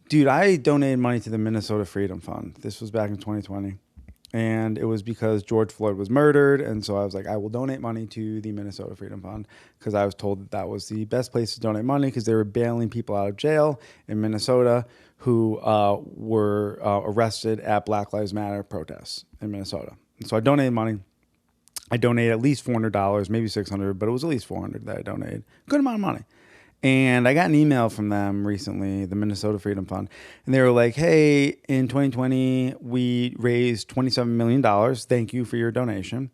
Dude, I donated money to the Minnesota Freedom Fund. This was back in 2020. And it was because George Floyd was murdered. And so I was like, I will donate money to the Minnesota Freedom Fund because I was told that that was the best place to donate money because they were bailing people out of jail in Minnesota who were arrested at Black Lives Matter protests in Minnesota. And so I donated money. I donated at least $400, maybe 600, but it was at least 400 that I donated. Good amount of money. And I got an email from them recently, the Minnesota Freedom Fund, and they were like, "Hey, in 2020, we raised $27 million. Dollars. Thank you for your donation.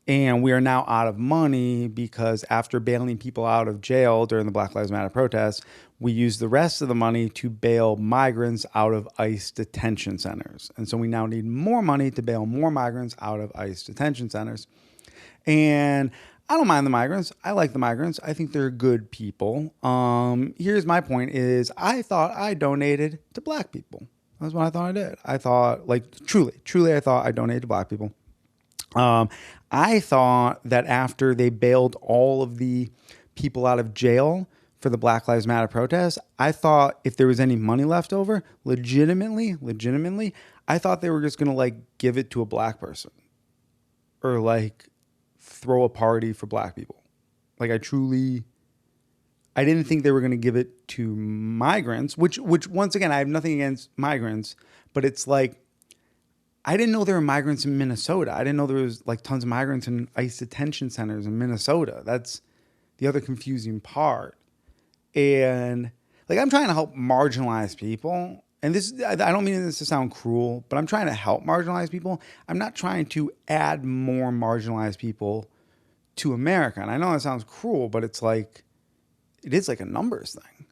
And we are now out of money because after bailing people out of jail during the Black Lives Matter protests, we used the rest of the money to bail migrants out of ICE detention centers. And so we now need more money to bail more migrants out of ICE detention centers." And I don't mind the migrants. I like the migrants. I think they're good people. Here's my point is I thought I donated to black people. That's what I thought I did. I thought like truly I thought I donated to black people. Um, I thought that after they bailed all of the people out of jail for the Black Lives Matter protests, I thought if there was any money left over, legitimately, I thought they were just going to like give it to a black person or like throw a party for black people. Like I didn't think they were going to give it to migrants, which once again, I have nothing against migrants, but it's like, I didn't know there were migrants in Minnesota. I didn't know there was like tons of migrants in ICE detention centers in Minnesota. That's the other confusing part. And like, I'm trying to help marginalized people. And this, I don't mean this to sound cruel, but I'm trying to help marginalized people. I'm not trying to add more marginalized people to America. And I know that sounds cruel, but it's like, it is like a numbers thing.